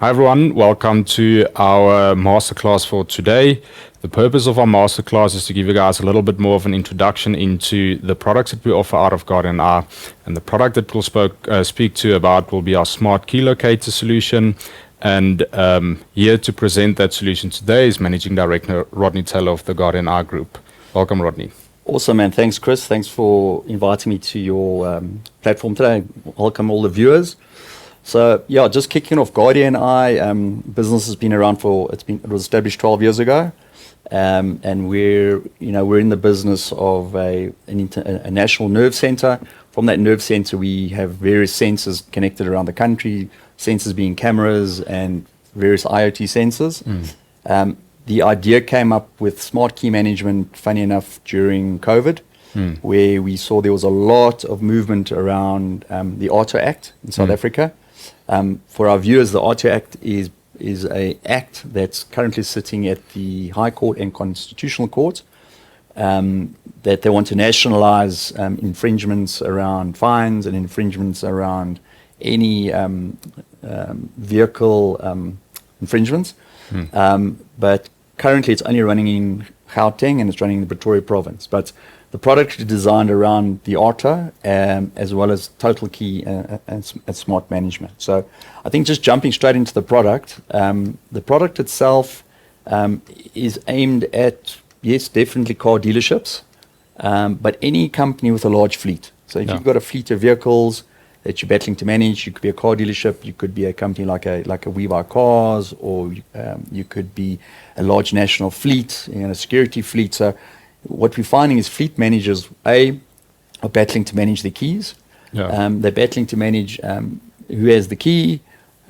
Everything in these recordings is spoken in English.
Hi everyone, welcome to our masterclass for today. The purpose of our masterclass is to give you guys a little bit more of an introduction into the products that we offer out of Guardian Eye. And the product that we'll speak to about will be our smart key locator solution. And here to present that solution today is Managing Director Rodney Taylor of the Guardian Eye Group. Welcome, Rodney. Awesome, man. Thanks, Chris. Thanks for inviting me to your platform today. Welcome all the viewers. So yeah, just kicking off Guardian Eye. Business has been around it was established 12 years ago, and we're in the business of a national nerve center. From that nerve center, we have various sensors connected around the country. Sensors being cameras and various IoT sensors. The idea came up with smart key management, funny enough, during COVID, where we saw there was a lot of movement around the AUTO Act in South Africa. For our viewers, the AUTO Act is an act that's currently sitting at the High Court and Constitutional Court, that they want to nationalize infringements around fines and infringements around any vehicle infringements. But currently it's only running in Gauteng and it's running in the Pretoria province. But the product is designed around the AUTO as well as total key and smart management. So I think just jumping straight into the product itself is aimed at, yes, definitely car dealerships, but any company with a large fleet. So if you've got a fleet of vehicles that you're battling to manage, you could be a car dealership, you could be a company like a We Buy Cars, or you could be a large national fleet, a security fleet. So what we're finding is fleet managers, are battling to manage the keys. They're battling to manage who has the key.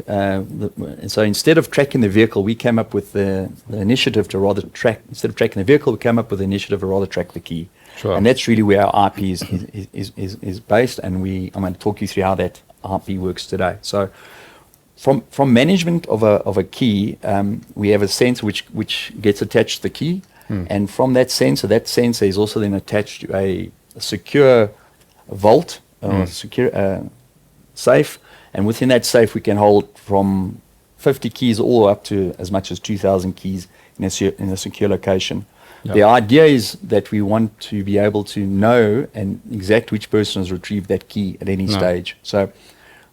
And so instead of tracking the vehicle, we came up with the initiative to rather track, instead of tracking the vehicle, we came up with the initiative to rather track the key. Sure. And that's really where our IP is based, and I'm going to talk you through how that IP works today. So from management of a key, we have a sensor which gets attached to the key. And from that sensor is also then attached to a secure vault or secure safe. And within that safe, we can hold from 50 keys all up to as much as 2,000 keys in a secure location. The idea is that we want to be able to know and exact which person has retrieved that key at any stage. So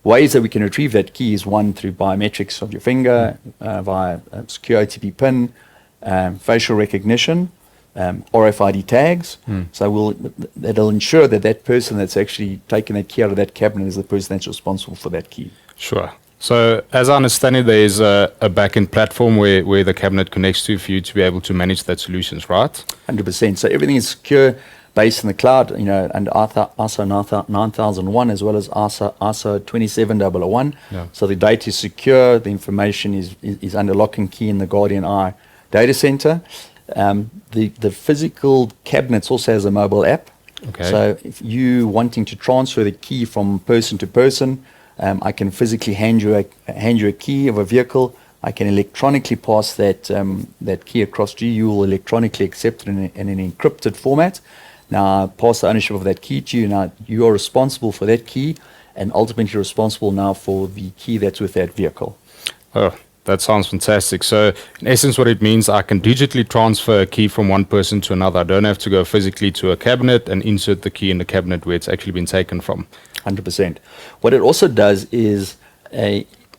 ways that we can retrieve that key is one, through biometrics of your finger, via a secure OTP pin, facial recognition, RFID tags. So that'll ensure that person that's actually taken that key out of that cabinet is the person that's responsible for that key. Sure. So as I understand it, there is a back-end platform where the cabinet connects to for you to be able to manage that solutions, right? 100%. So everything is secure, based in the cloud, under ISO 9001 as well as ISO 27001. So the data is secure, the information is under lock and key in the Guardian Eye data center. The physical cabinets also has a mobile app. So if you wanting to transfer the key from person to person, I can physically hand you a key of a vehicle. I can electronically pass that key across to you. You will electronically accept it in an encrypted format. Now I pass the ownership of that key to you. Now you are responsible for that key, and ultimately responsible now for the key that's with that vehicle. Oh, that sounds fantastic. So in essence, what it means, I can digitally transfer a key from one person to another. I don't have to go physically to a cabinet and insert the key in the cabinet where it's actually been taken from. 100%. What it also does is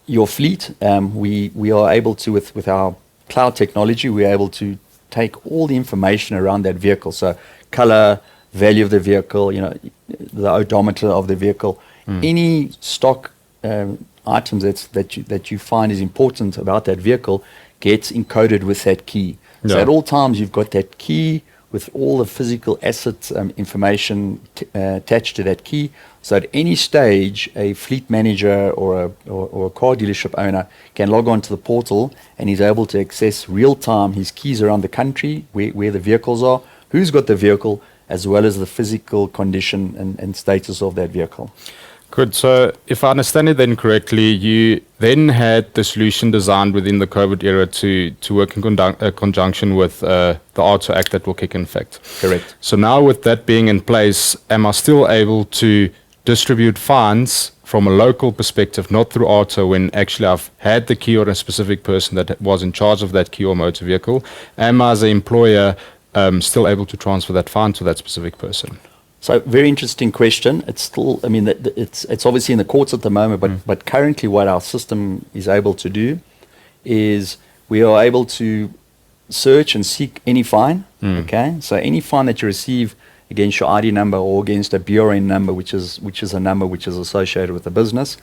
your fleet, we are able to, with our cloud technology, we're able to take all the information around that vehicle. So color, value of the vehicle, the odometer of the vehicle, any stock items that you find is important about that vehicle gets encoded with that key. So at all times you've got that key with all the physical assets information attached to that key. So at any stage, a fleet manager or a car dealership owner can log on to the portal, and he's able to access real time his keys around the country, where the vehicles are, who's got the vehicle, as well as the physical condition and status of that vehicle. Good. So if I understand it then correctly, you then had the solution designed within the COVID era to work in conjunction with the AUTO Act that will kick in effect. Correct. So now with that being in place, am I still able to distribute fines from a local perspective, not through auto, when actually I've had the key or a specific person that was in charge of that key or motor vehicle, am I as an employer still able to transfer that fine to that specific person? So very interesting question. It's still, I mean, it's obviously in the courts at the moment, but currently what our system is able to do is we are able to search and seek any fine. Okay, so any fine that you receive against your ID number or against a BRN number, which is a number which is associated with the business,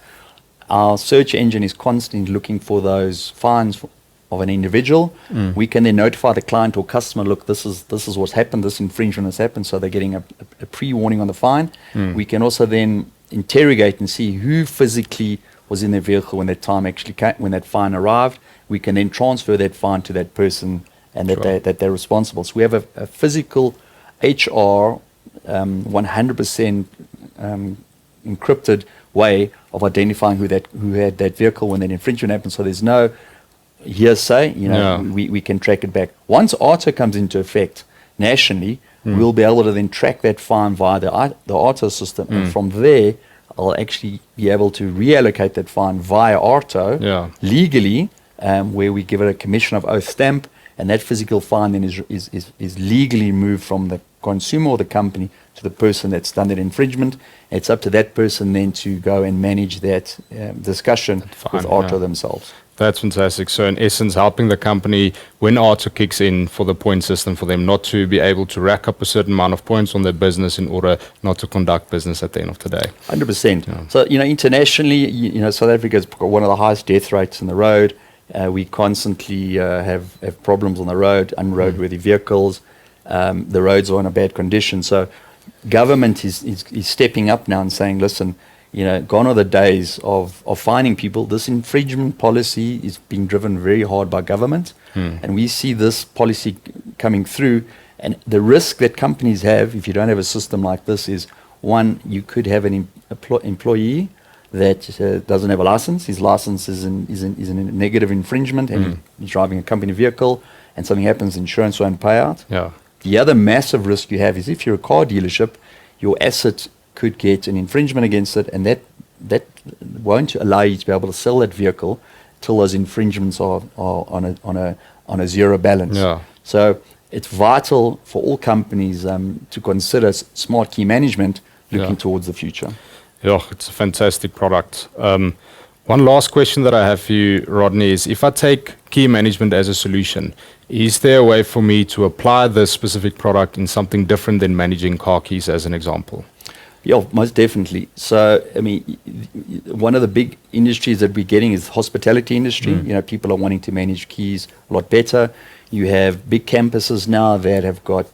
our search engine is constantly looking for those fines of an individual. We can then notify the client or customer, look, this is what's happened, this infringement has happened, so they're getting a pre-warning on the fine. We can also then interrogate and see who physically was in their vehicle when that time actually came, when that fine arrived. We can then transfer that fine to that person and that they're responsible. So we have a physical HR 100% encrypted way of identifying who had that vehicle when that infringement happened. So there's no hearsay, we can track it back. Once auto comes into effect nationally, we'll be able to then track that fine via the auto system, and from there I'll actually be able to reallocate that fine via auto legally, where we give it a commission of oath stamp, and that physical fine then is legally moved from the consumer or the company to the person that's done that infringement. It's up to that person then to go and manage that discussion with auto themselves. That's fantastic. So in essence, helping the company when auto kicks in for the point system, for them not to be able to rack up a certain amount of points on their business in order not to conduct business at the end of the day. 100%. Yeah. So, internationally, South Africa's got one of the highest death rates on the road. We constantly have problems on the road, unroadworthy vehicles. The roads are in a bad condition. So government is stepping up now and saying, listen, gone are the days of fining people. This infringement policy is being driven very hard by government. And we see this policy coming through. And the risk that companies have, if you don't have a system like this, is one, you could have an employee that doesn't have a license. His license is in a negative infringement, and he's driving a company vehicle, and something happens, insurance won't pay out. Yeah. The other massive risk you have is if you're a car dealership, your asset could get an infringement against it, and that won't allow you to be able to sell that vehicle till those infringements are on a zero balance. Yeah. So it's vital for all companies to consider smart key management looking towards the future. Yeah, it's a fantastic product. One last question that I have for you, Rodney, is if I take key management as a solution, is there a way for me to apply this specific product in something different than managing car keys, as an example? Yeah, most definitely. So, I mean, one of the big industries that we're getting is the hospitality industry. People are wanting to manage keys a lot better. You have big campuses now that have got,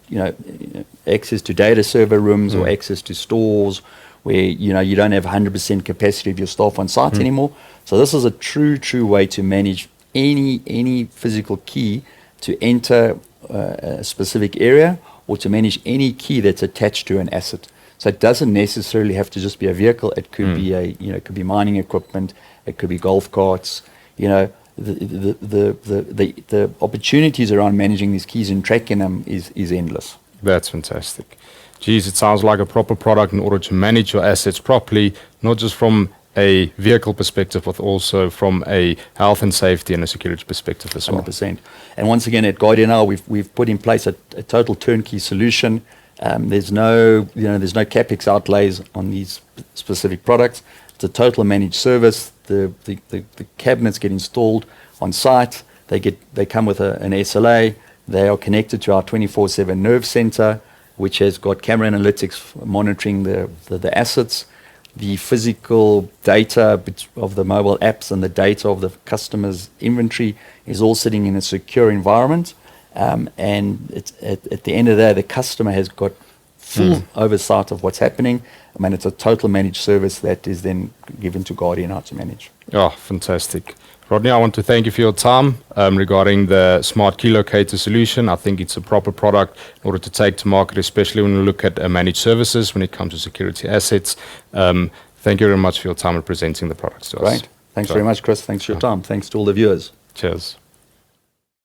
access to data server rooms or access to stores where, you don't have 100% capacity of your staff on site anymore. So this is a true way to manage any physical key to enter a specific area, or to manage any key that's attached to an asset. So it doesn't necessarily have to just be a vehicle. It could be it could be mining equipment. It could be golf carts. The opportunities around managing these keys and tracking them is endless. That's fantastic. Geez, it sounds like a proper product in order to manage your assets properly, not just from a vehicle perspective, but also from a health and safety and a security perspective as well. 100%. And once again, at Guardian Eye, we've put in place a total turnkey solution. There's no capex outlays on these specific products. It's a total managed service. The cabinets get installed on site. They come with an SLA. They are connected to our 24/7 nerve center, which has got camera analytics monitoring the assets. The physical data of the mobile apps and the data of the customer's inventory is all sitting in a secure environment. And it's, at the end of the day, the customer has got full oversight of what's happening. I mean, it's a total managed service that is then given to Guardian Eye to manage. Oh, fantastic. Rodney, I want to thank you for your time regarding the Smart Key Locator solution. I think it's a proper product in order to take to market, especially when we look at managed services when it comes to security assets. Thank you very much for your time and presenting the products to us. Great. Thanks very much, Chris. Thanks for your time. Thanks to all the viewers. Cheers.